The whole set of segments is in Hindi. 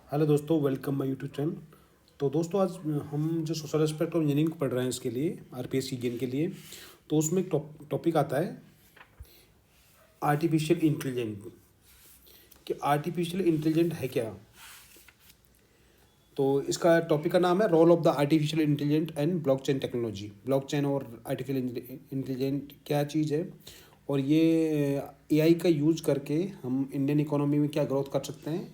हेलो दोस्तों, वेलकम माय यूट्यूब चैनल। तो दोस्तों, आज हम जो सोशल एस्पेक्ट ऑफ इंजीनियरिंग पढ़ रहे हैं इसके लिए आरपीएस गेन के लिए। तो उसमें एक टॉपिक आता है आर्टिफिशियल इंटेलिजेंट, कि आर्टिफिशियल इंटेलिजेंट है क्या। तो इसका टॉपिक का नाम है role of the artificial intelligent and blockchain technology. Blockchain और आर्टिफिशियल इंटेलिजेंट क्या चीज़ है, और ये एआई का यूज करके हम इंडियन इकोनॉमी में क्या ग्रोथ कर सकते हैं,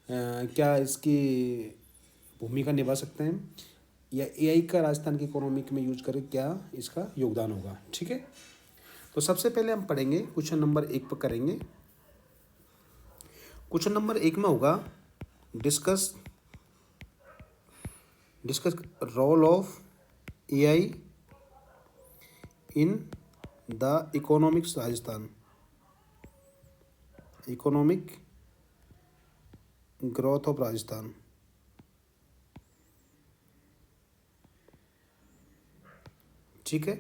क्या इसकी भूमिका निभा सकते हैं, या एआई का राजस्थान की इकोनॉमिक में यूज करके क्या इसका योगदान होगा। ठीक है, तो सबसे पहले हम पढ़ेंगे क्वेश्चन नंबर 1 पर करेंगे। क्वेश्चन नंबर 1 में होगा discuss discuss role of AI in the economics Rajasthan, economic growth of Rajasthan. ठीक है,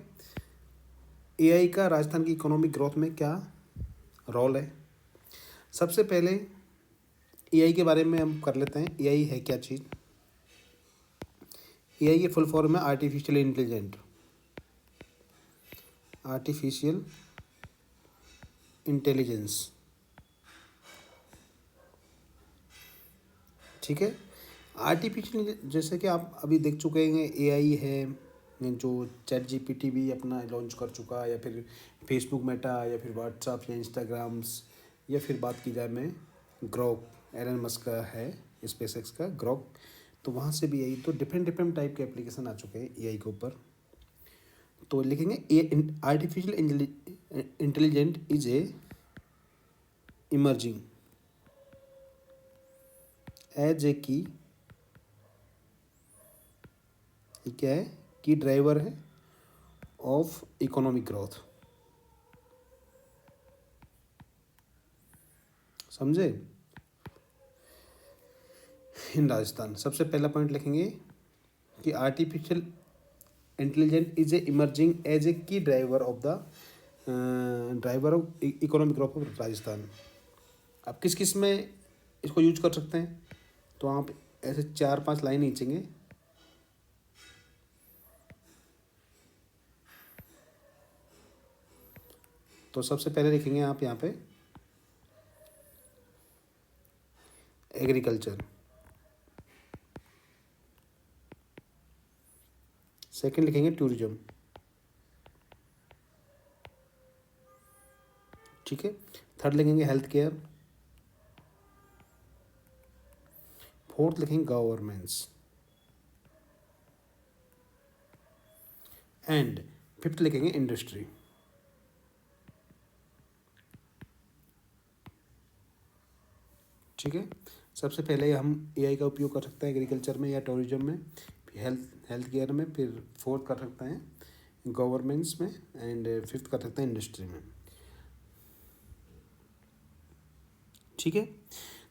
एआई का राजस्थान की इकोनॉमिक ग्रोथ में क्या रोल है। सबसे पहले एआई के बारे में हम कर लेते हैं। एआई है क्या चीज़। एआई की फुल फॉर्म है आर्टिफिशियल इंटेलिजेंट, आर्टिफिशियल इंटेलिजेंस। ठीक है, आर्टिफिशियल जैसे कि आप अभी देख चुके हैं, एआई है जो चैट जीपीटी भी अपना लॉन्च कर चुका है, या फिर फेसबुक मेटा, या फिर व्हाट्सअप या इंस्टाग्राम्स, या फिर बात की जाए में ग्रोक, एलन मस्क का है, स्पेसएक्स का ग्रोक। तो वहाँ से भी एआई, तो डिफरेंट डिफरेंट टाइप के एप्लीकेशन आ चुके हैं एआई के ऊपर। तो लिखेंगे artificial intelligent is a emerging as a key, क्या है, की ड्राइवर है ऑफ इकोनॉमिक ग्रोथ। समझे। इन राजस्थान सबसे पहला पॉइंट लिखेंगे कि artificial intelligent is a emerging as a key driver of the economic growth of Rajasthan. आप किस किस में इसको यूज कर सकते हैं, तो आप ऐसे 4-5 लाइन खींचेंगे। तो सबसे पहले लिखेंगे आप यहाँ पे एग्रीकल्चर, सेकंड लिखेंगे टूरिज्म। ठीक है, थर्ड लिखेंगे हेल्थ केयर, फोर्थ लिखेंगे गवर्नेंस, एंड फिफ्थ लिखेंगे इंडस्ट्री। ठीक है, सबसे पहले हम एआई का उपयोग कर सकते हैं एग्रीकल्चर में या टूरिज्म में, फिर हेल्थ केयर में, फिर फोर्थ कर सकते हैं गवर्नमेंट्स में, एंड फिफ्थ कर सकते हैं इंडस्ट्री में। ठीक है,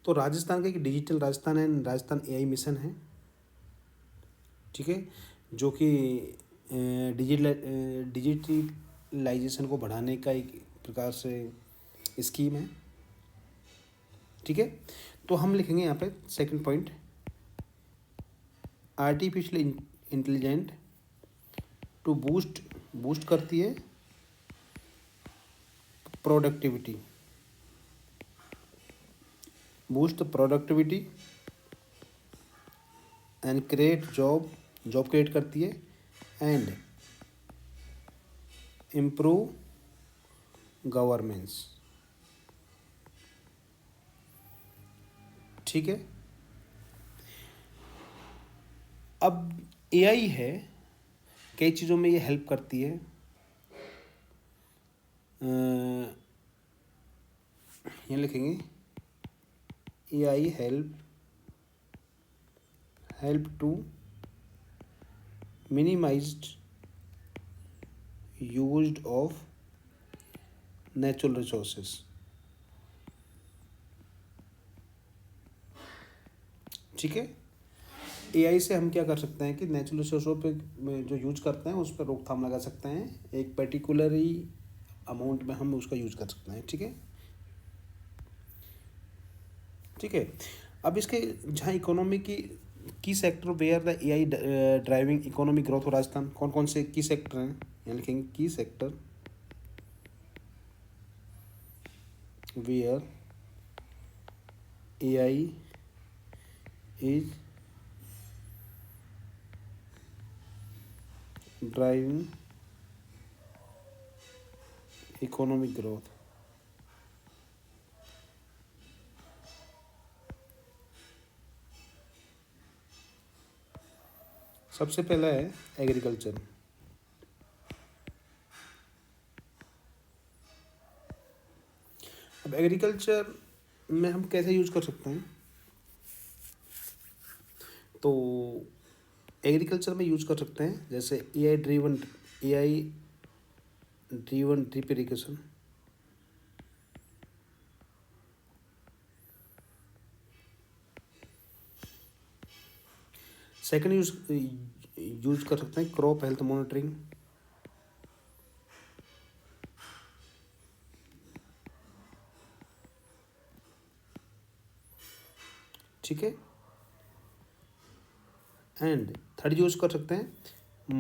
तो राजस्थान का एक digital Rajasthan and Rajasthan AI mission है। ठीक है, जो कि डिजिटलाइजेशन को बढ़ाने का एक प्रकार से स्कीम है। ठीक है, तो हम लिखेंगे यहाँ पे second point, artificial intelligent to boost करती है productivity, boost productivity and create job create करती है, एंड इम्प्रूव गवर्नेंस। ठीक है, अब एआई है, कई चीज़ों में ये हेल्प करती है। ये लिखेंगे AI help to minimized used of natural resources. ठीक है, एआई से हम क्या कर सकते हैं कि नेचुरल रिसोर्सों पे जो यूज करते हैं उस पर रोकथाम लगा सकते हैं, एक पर्टिकुलर ही अमाउंट में हम उसका यूज कर सकते हैं। ठीक है, ठीक है। अब इसके जहाँ इकोनॉमी की sector where the AI driving economic growth हो राजस्थान, कौन कौन से की सेक्टर हैं, यहाँ लिखेंगे की sector where AI is driving economic growth. सबसे पहला है एग्रीकल्चर। अब एग्रीकल्चर में हम कैसे यूज कर सकते हैं, तो एग्रीकल्चर में यूज कर सकते हैं जैसे AI driven drip irrigation, second use कर सकते हैं क्रॉप हेल्थ मॉनिटरिंग, ठीक है। एंड थर्ड यूज कर सकते हैं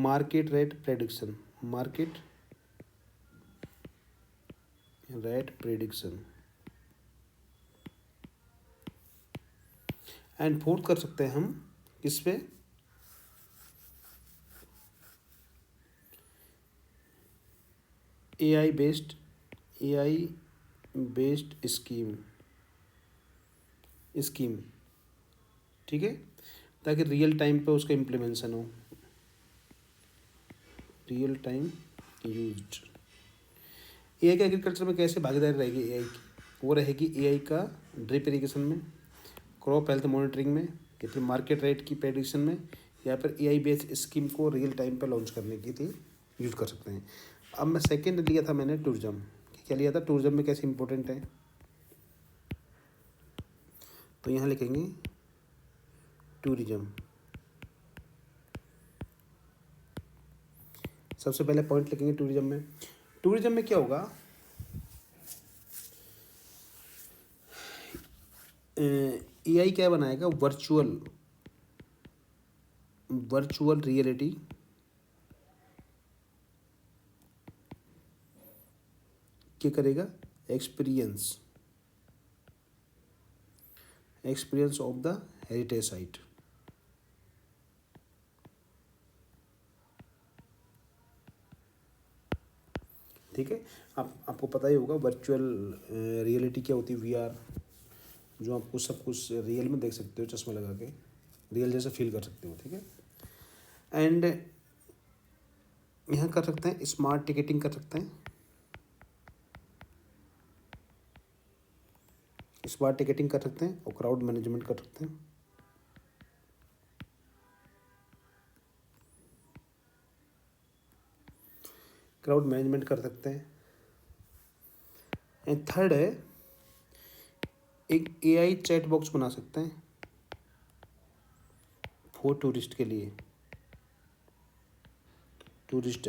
market rate prediction, market rate prediction. And fourth कर सकते हैं हम इस पे एआई बेस्ड स्कीम, ठीक है, ताकि रियल टाइम पे उसका इम्प्लीमेंशन हो, रियल टाइम यूज्ड। एआई का एग्रीकल्चर में कैसे भागीदारी रहेगी एआई की, वो रहेगी एआई का ड्रिप इरिगेशन में, क्रॉप हेल्थ मॉनिटरिंग में, या फिर मार्केट रेट की प्रेडिक्शन में, या फिर एआई बेस्ड स्कीम को रियल टाइम पे लॉन्च करने के लिए यूज कर सकते हैं। अब मैं सेकंड लिया था मैंने टूरिज्म, क्या लिया था, टूरिज्म में कैसे इंपॉर्टेंट है, तो यहाँ लिखेंगे टूरिज्म। सबसे पहले पॉइंट लिखेंगे टूरिज्म में। टूरिज्म में क्या होगा, एआई क्या बनाएगा, वर्चुअल रियलिटी क्या करेगा, experience of the heritage site, ठीक है। आपको पता ही होगा वर्चुअल रियलिटी क्या होती है, वीआर, जो आपको सब कुछ रियल में देख सकते हो, चश्मा लगा के रियल जैसा फील कर सकते हो, ठीक है। एंड यहाँ कर सकते हैं स्मार्ट टिकटिंग कर सकते हैं, स्मार्ट टिकटिंग कर सकते हैं और क्राउड मैनेजमेंट कर सकते हैं। क्राउड मैनेजमेंट कर सकते हैं। एंड थर्ड है एक एआई चैट बॉक्स बना सकते हैं फॉर टूरिस्ट के लिए, टूरिस्ट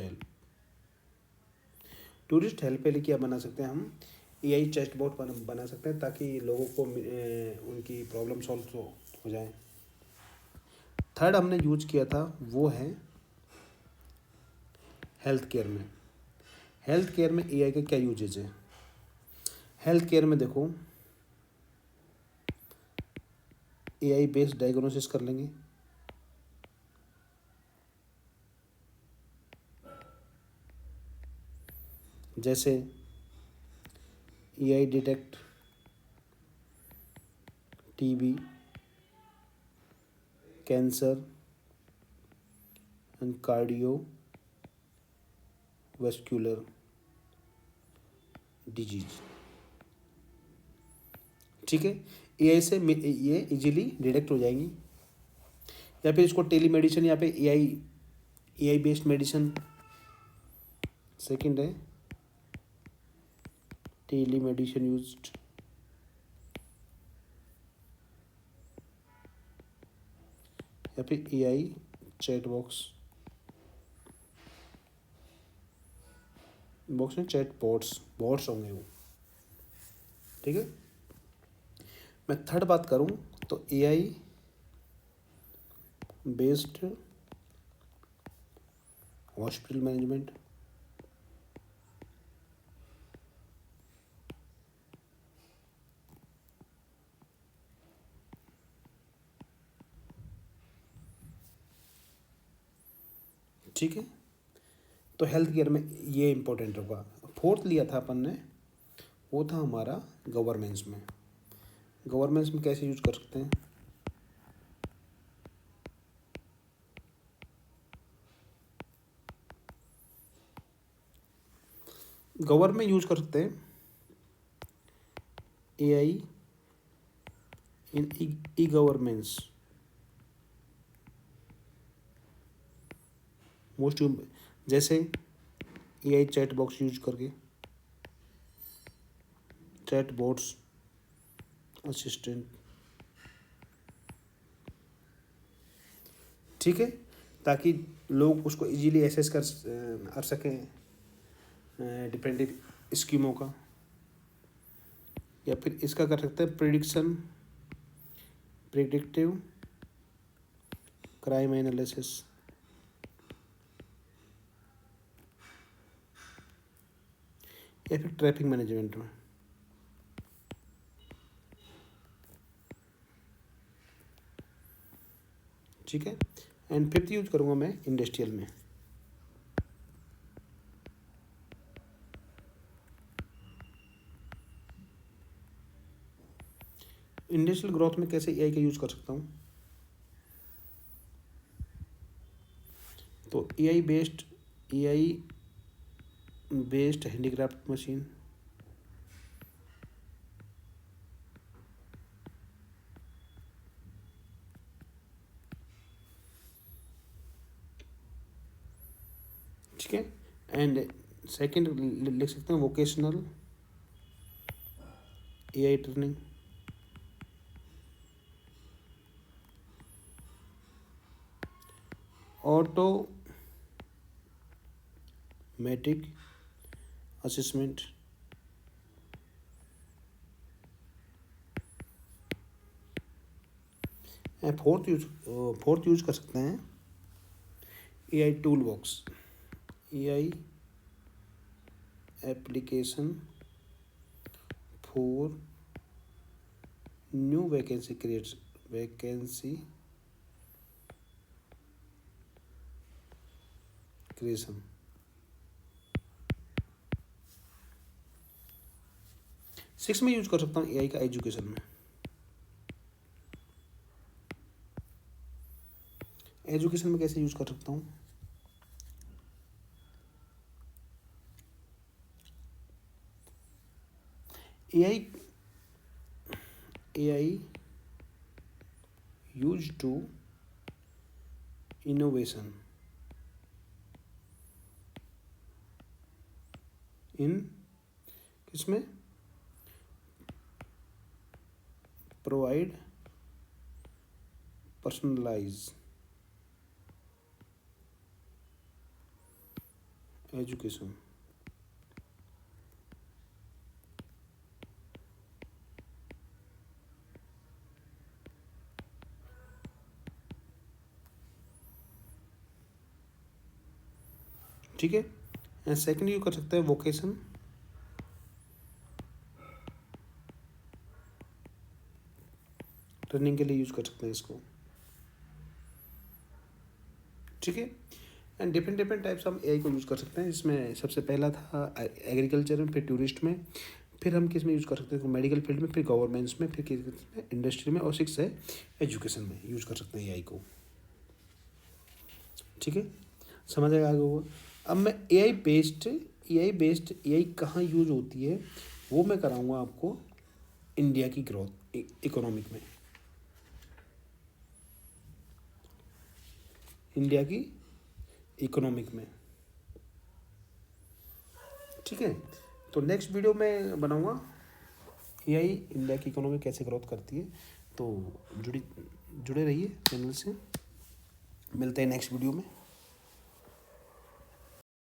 हेल्प के लिए क्या बना सकते हैं हम, एआई चैट बॉट बना सकते हैं ताकि लोगों को उनकी प्रॉब्लम सॉल्व हो जाए। थर्ड हमने यूज किया था वो है हेल्थ केयर में। हेल्थ केयर में एआई का क्या यूजेज है, हेल्थ केयर में देखो एआई बेस्ड डायग्नोसिस कर लेंगे, जैसे AI detect TB, cancer and cardio vascular disease, ठीक है। एआई से ये इजीली डिटेक्ट हो जाएंगी। या फिर इसको टेली मेडिसिन, यहाँ पे एआई बेस्ड मेडिसिन, सेकंड है टेली मेडिसिन यूज्ड, या फिर एआई चैट बॉक्स में चैट बॉट्स होंगे वो, ठीक है। मैं थर्ड बात करूं तो AI बेस्ड हॉस्पिटल मैनेजमेंट, ठीक है। तो हेल्थ केयर में ये इम्पोर्टेंट होगा। फोर्थ लिया था अपन ने, वो था हमारा गवर्नेंस में। गवर्नेंस में कैसे यूज कर सकते हैं? गवर्न में यूज कर सकते हैं AI इन ई गवर्नेंस। मोस्ट जैसे AI चैट बॉक्स यूज करके, चैट बोट्स, असिस्टेंट, ठीक है, ताकि लोग उसको इजीली एसेस कर सकें डिफरेंट स्कीमों का। या फिर इसका कर सकते हैं प्रिडिक्टिव क्राइम एनालिसिस, या फिर ट्रैफिक मैनेजमेंट में। ठीक है। एंड फिफ्थ यूज करूँगा मैं इंडस्ट्रियल में। इंडस्ट्रियल ग्रोथ में कैसे AI का यूज कर सकता हूँ? तो AI बेस्ड हैंडीक्राफ्ट मशीन, ठीक है। एंड सेकंड लिख सकते हैं vocational AI training, automatic assessment, and fourth use कर सकते हैं AI tool box, AI application for new vacancy creation. Six में यूज कर सकता हूँ AI का एजुकेशन में। एजुकेशन में कैसे यूज कर सकता हूँ? AI use to innovation in किसमें? प्रोवाइड पर्सनलाइज एजुकेशन, ठीक है। एंड सेकंड यूज कर सकते हैं वोकेशन, ट्रेनिंग के लिए यूज कर सकते हैं इसको, ठीक है। एंड डिफरेंट टाइप्स हम AI को यूज़ कर सकते हैं। इसमें सबसे पहला था एग्रीकल्चर में, फिर टूरिस्ट में, फिर हम किस में यूज़ कर सकते हैं? मेडिकल फील्ड में, फिर गवर्नमेंट्स में, फिर किस में? इंडस्ट्री में, और सिक्स है एजुकेशन में यूज़ कर सकते हैं AI को, ठीक है। समझ आएगा आगे वो। अब मैं AI कहाँ यूज होती है वो मैं कराऊंगा आपको इंडिया की ग्रोथ इकोनॉमिक में, इंडिया की इकोनॉमिक में, ठीक है। तो नेक्स्ट वीडियो में बनाऊंगा AI इंडिया की इकोनॉमी कैसे ग्रोथ करती है। तो जुड़े रहिए चैनल से। मिलते हैं नेक्स्ट वीडियो में।